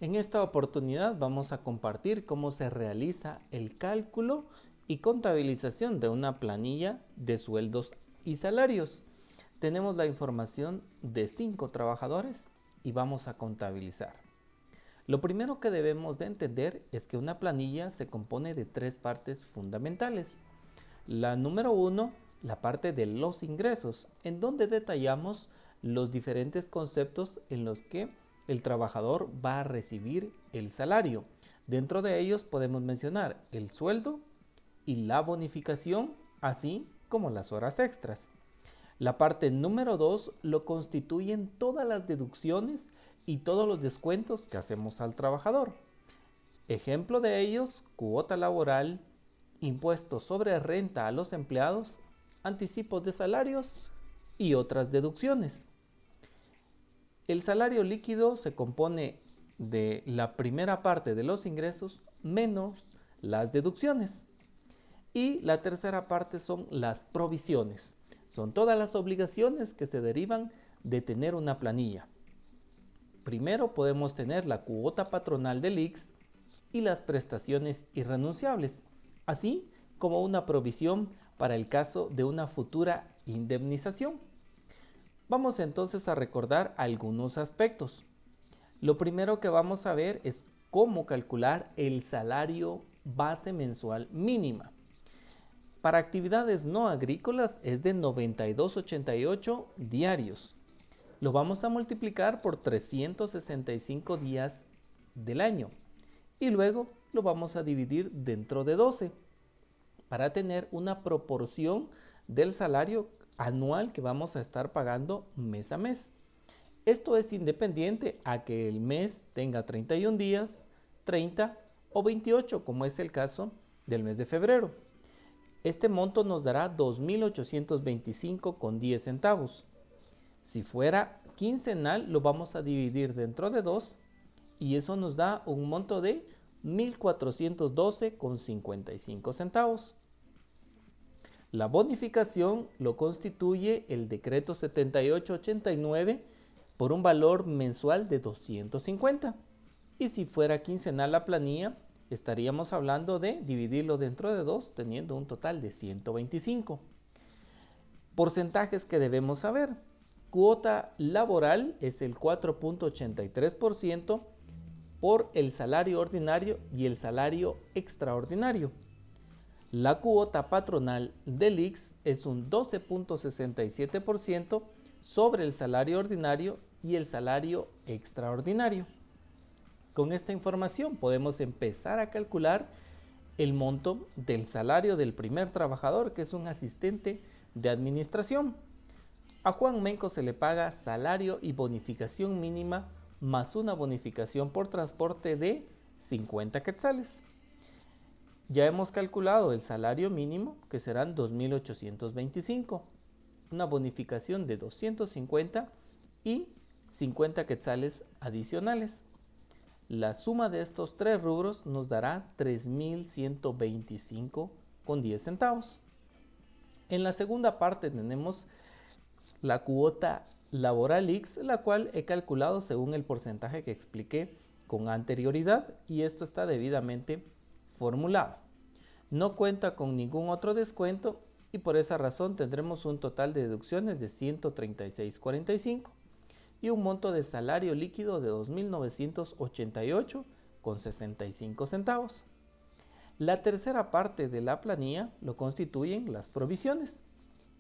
En esta oportunidad vamos a compartir cómo se realiza el cálculo y contabilización de una planilla de sueldos y salarios. Tenemos la información de 5 trabajadores y vamos a contabilizar. Lo primero que debemos de entender es que una planilla se compone de 3 partes fundamentales. La número 1, la parte de los ingresos, en donde detallamos los diferentes conceptos en los que el trabajador va a recibir el salario. Dentro de ellos podemos mencionar el sueldo y la bonificación, así como las horas extras. La parte número 2 lo constituyen todas las deducciones y todos los descuentos que hacemos al trabajador. Ejemplo de ellos, cuota laboral, impuestos sobre renta a los empleados, anticipos de salarios y otras deducciones. El salario líquido se compone de la primera parte de los ingresos menos las deducciones. Y la tercera parte son las provisiones. Son todas las obligaciones que se derivan de tener una planilla. Primero podemos tener la cuota patronal del IX y las prestaciones irrenunciables, así como una provisión para el caso de una futura indemnización. Vamos entonces a recordar algunos aspectos. Lo primero que vamos a ver es cómo calcular el salario base mensual mínima. Para actividades no agrícolas es de 92,88 diarios. Lo vamos a multiplicar por 365 días del año y luego lo vamos a dividir dentro de 12 para tener una proporción del salario anual que vamos a estar pagando mes a mes. Esto es independiente a que el mes tenga 31 días, 30 o 28, como es el caso del mes de febrero. Este monto nos dará 2.825,10 centavos. Si fuera quincenal, lo vamos a dividir dentro de 2 y eso nos da un monto de 1.412,55 centavos. La bonificación lo constituye el decreto 7889 por un valor mensual de 250. Y si fuera quincenal la planilla, estaríamos hablando de dividirlo dentro de 2, teniendo un total de 125. Porcentajes que debemos saber. Cuota laboral es el 4,83% por el salario ordinario y el salario extraordinario. La cuota patronal del IX es un 12,67% sobre el salario ordinario y el salario extraordinario. Con esta información podemos empezar a calcular el monto del salario del primer trabajador, que es un asistente de administración. A Juan Menco se le paga salario y bonificación mínima más una bonificación por transporte de 50 quetzales. Ya hemos calculado el salario mínimo, que serán 2.825, una bonificación de 250 y 50 quetzales adicionales. La suma de estos tres rubros nos dará 3.125,10 centavos. En la segunda parte tenemos la cuota laboral X, la cual he calculado según el porcentaje que expliqué con anterioridad y esto está debidamente formulado. No cuenta con ningún otro descuento y por esa razón tendremos un total de deducciones de 136,45 y un monto de salario líquido de 2.988,65 centavos. La tercera parte de la planilla lo constituyen las provisiones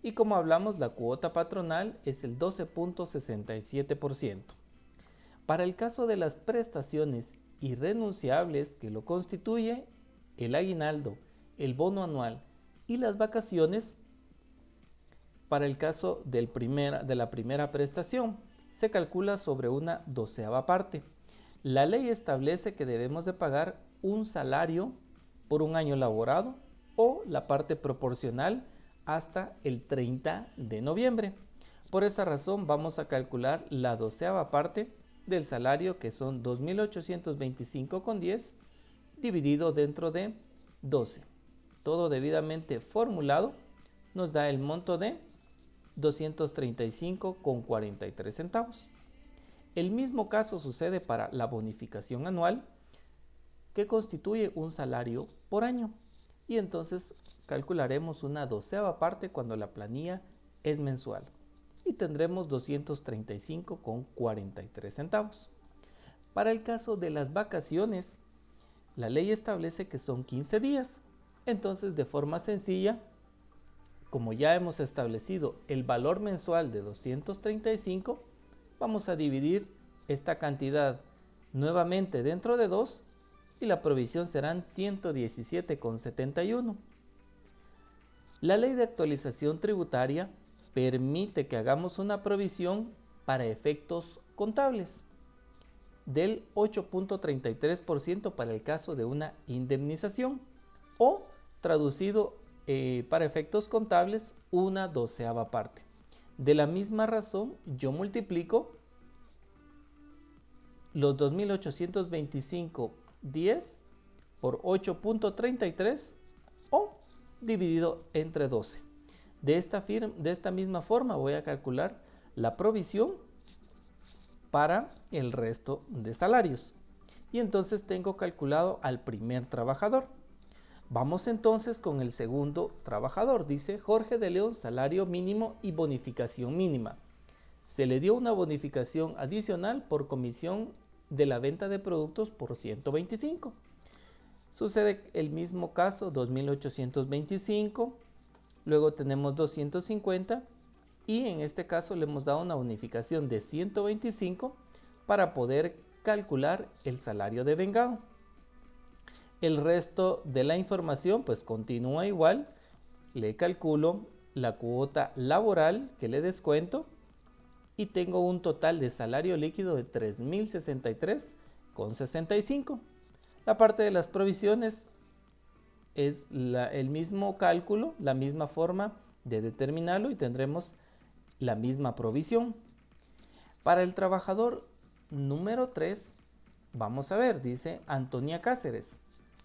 y como hablamos la cuota patronal es el 12,67%. Para el caso de las prestaciones irrenunciables que lo constituye el aguinaldo, el bono anual y las vacaciones, para el caso de la primera prestación se calcula sobre una 12ª parte. La ley establece que debemos de pagar un salario por un año laborado o la parte proporcional hasta el 30 de noviembre. Por esa razón vamos a calcular la 12ª parte del salario, que son 2.825,10 dividido dentro de 12. Todo debidamente formulado nos da el monto de 235,43 centavos. El mismo caso sucede para la bonificación anual, que constituye un salario por año. Y entonces calcularemos una 12ª parte cuando la planilla es mensual. Y tendremos 235,43 centavos. Para el caso de las vacaciones, la ley establece que son 15 días. Entonces, de forma sencilla, como ya hemos establecido el valor mensual de 235, vamos a dividir esta cantidad nuevamente dentro de 2 y la provisión serán 117,71. La ley de actualización tributaria permite que hagamos una provisión para efectos contables del 8,33% para el caso de una indemnización o, traducido para efectos contables, una 12ª parte. De la misma razón, yo multiplico los 2.825,10 por 8,33 o dividido entre 12. De esta misma forma voy a calcular la provisión para el resto de salarios. Y entonces tengo calculado al primer trabajador. Vamos entonces con el segundo trabajador. Dice Jorge de León, salario mínimo y bonificación mínima. Se le dio una bonificación adicional por comisión de la venta de productos por 125. Sucede el mismo caso, 2.825, luego tenemos 250 y en este caso le hemos dado una bonificación de 125 para poder calcular el salario de vengado. El resto de la información pues continúa igual, le calculo la cuota laboral que le descuento y tengo un total de salario líquido de 3.063,65. La parte de las provisiones es el mismo cálculo, la misma forma de determinarlo y tendremos la misma provisión. Para el trabajador número 3, vamos a ver, dice Antonia Cáceres,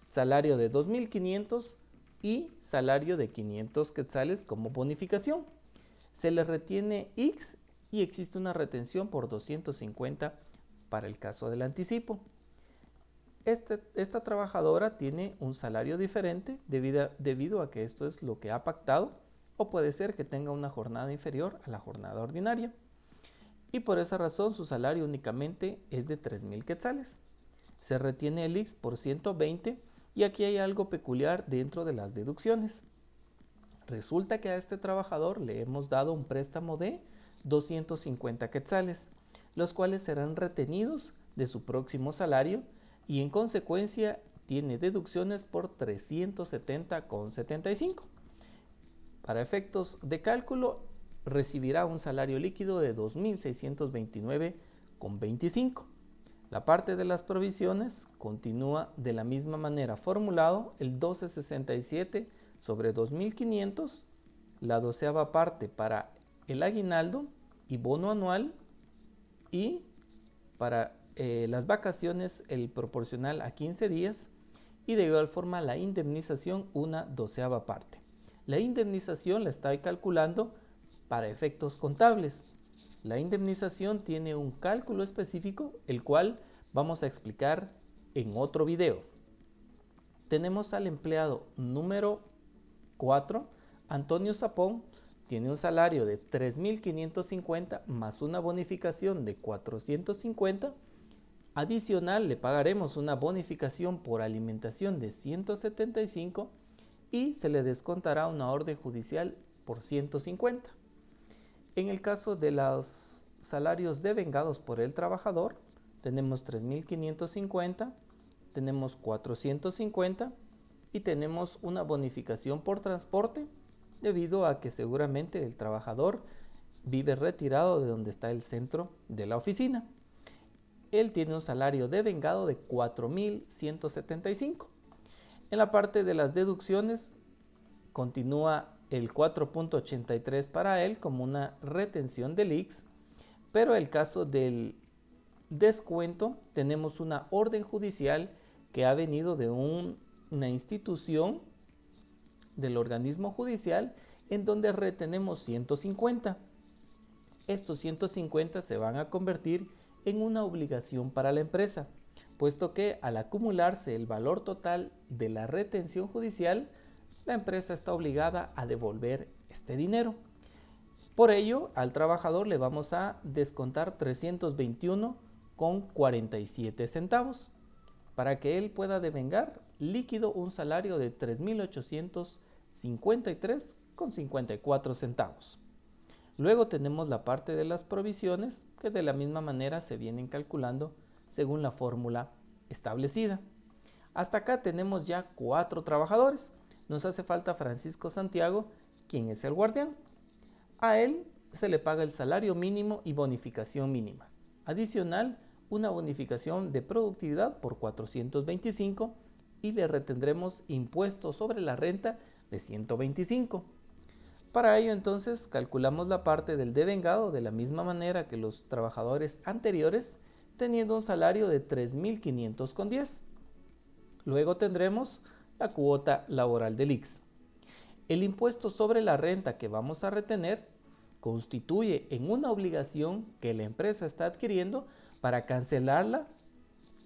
salario de 2.500 y salario de 500 quetzales como bonificación. Se le retiene X y existe una retención por 250 para el caso del anticipo. Esta trabajadora tiene un salario diferente debido a que esto es lo que ha pactado, o puede ser que tenga una jornada inferior a la jornada ordinaria. Y por esa razón su salario únicamente es de 3.000 quetzales. Se retiene el IX por 120 y aquí hay algo peculiar dentro de las deducciones. Resulta que a este trabajador le hemos dado un préstamo de 250 quetzales, los cuales serán retenidos de su próximo salario y en consecuencia tiene deducciones por 370,75. Para efectos de cálculo recibirá un salario líquido de 2.629,25. La parte de las provisiones continúa de la misma manera formulado el 1267 sobre 2.500, la 12ª parte para el aguinaldo y bono anual y para las vacaciones el proporcional a 15 días y de igual forma la indemnización una 12ª parte. La indemnización la estoy calculando para efectos contables. La indemnización tiene un cálculo específico, el cual vamos a explicar en otro video. Tenemos al empleado número 4, Antonio Zapón, tiene un salario de 3.550 más una bonificación de 450. Adicional le pagaremos una bonificación por alimentación de 175 y se le descontará una orden judicial por 150. En el caso de los salarios devengados por el trabajador, tenemos 3.550, tenemos 450 y tenemos una bonificación por transporte debido a que seguramente el trabajador vive retirado de donde está el centro de la oficina. Él tiene un salario devengado de 4.175. En la parte de las deducciones continúa el 4,83 para él como una retención del IX, pero el caso del descuento tenemos una orden judicial que ha venido de una institución del organismo judicial en donde retenemos 150. Estos 150 se van a convertir en una obligación para la empresa, puesto que al acumularse el valor total de la retención judicial, la empresa está obligada a devolver este dinero. Por ello, al trabajador le vamos a descontar 321,47 centavos para que él pueda devengar líquido un salario de 3.853,54 centavos. Luego tenemos la parte de las provisiones que de la misma manera se vienen calculando según la fórmula establecida. Hasta acá tenemos ya 4 trabajadores. Nos hace falta Francisco Santiago, quien es el guardián. A él se le paga el salario mínimo y bonificación mínima. Adicional, una bonificación de productividad por 425 y le retendremos impuestos sobre la renta de 125. Para ello entonces calculamos la parte del devengado de la misma manera que los trabajadores anteriores, teniendo un salario de 3.510. Luego tendremos la cuota laboral del ICS. El impuesto sobre la renta que vamos a retener constituye en una obligación que la empresa está adquiriendo para cancelarla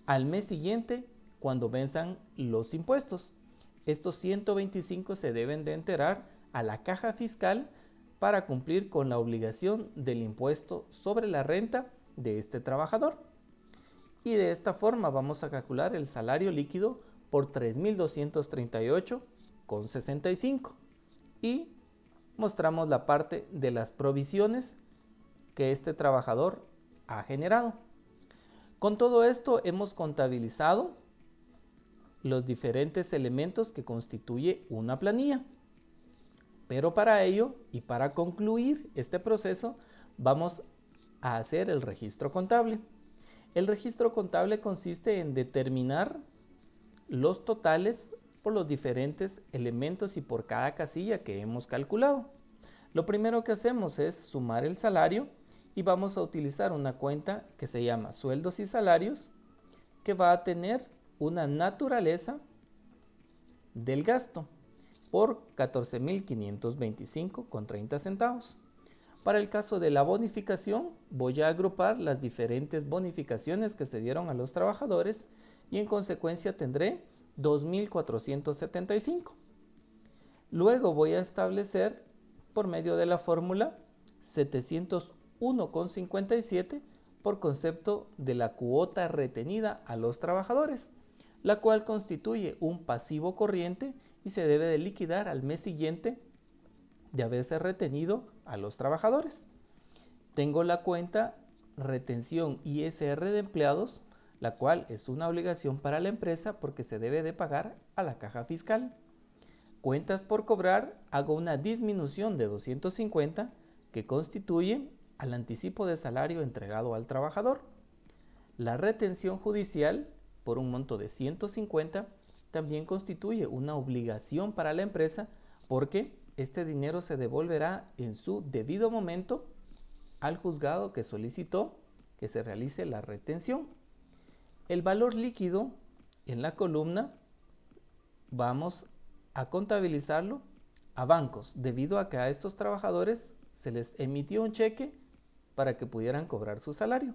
al mes siguiente cuando venzan los impuestos. Estos 125 se deben de enterar a la caja fiscal para cumplir con la obligación del impuesto sobre la renta de este trabajador. Y de esta forma vamos a calcular el salario líquido por 3.238,65 y mostramos la parte de las provisiones que este trabajador ha generado. Con todo esto hemos contabilizado los diferentes elementos que constituye una planilla. Pero para ello y para concluir este proceso vamos a hacer el registro contable. El registro contable consiste en determinar los totales por los diferentes elementos y por cada casilla que hemos calculado. Lo primero que hacemos es sumar el salario y vamos a utilizar una cuenta que se llama sueldos y salarios, que va a tener una naturaleza del gasto por 14.525,30 centavos. Para el caso de la bonificación, voy a agrupar las diferentes bonificaciones que se dieron a los trabajadores y en consecuencia tendré 2.475. Luego voy a establecer por medio de la fórmula 701,57 por concepto de la cuota retenida a los trabajadores, la cual constituye un pasivo corriente y se debe de liquidar al mes siguiente de haberse retenido a los trabajadores. Tengo la cuenta retención ISR de empleados, la cual es una obligación para la empresa porque se debe de pagar a la caja fiscal. Cuentas por cobrar, hago una disminución de 250 que constituye al anticipo de salario entregado al trabajador. La retención judicial por un monto de 150 también constituye una obligación para la empresa porque este dinero se devolverá en su debido momento al juzgado que solicitó que se realice la retención. El valor líquido en la columna vamos a contabilizarlo a bancos debido a que a estos trabajadores se les emitió un cheque para que pudieran cobrar su salario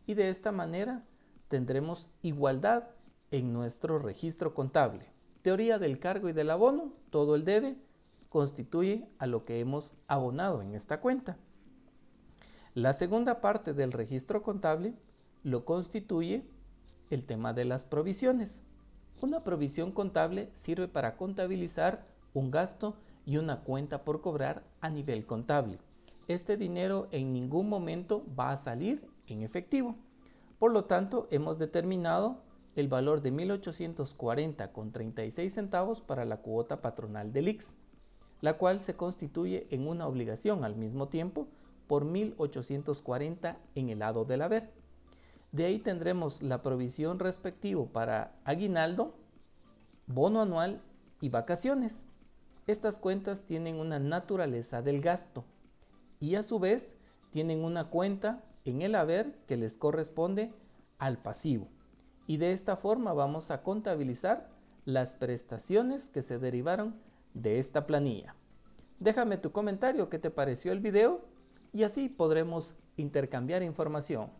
y de esta manera tendremos igualdad en nuestro registro contable. Teoría del cargo y del abono, todo el debe constituye a lo que hemos abonado en esta cuenta. La segunda parte del registro contable lo constituye el tema de las provisiones. Una provisión contable sirve para contabilizar un gasto y una cuenta por cobrar a nivel contable. Este dinero en ningún momento va a salir en efectivo. Por lo tanto, hemos determinado el valor de 1.840,36 centavos para la cuota patronal del ICS, la cual se constituye en una obligación al mismo tiempo por 1.840 en el lado del haber. De ahí tendremos la provisión respectivo para aguinaldo, bono anual y vacaciones. Estas cuentas tienen una naturaleza del gasto y a su vez tienen una cuenta en el haber que les corresponde al pasivo. Y de esta forma vamos a contabilizar las prestaciones que se derivaron de esta planilla. Déjame tu comentario, qué te pareció el video y así podremos intercambiar información.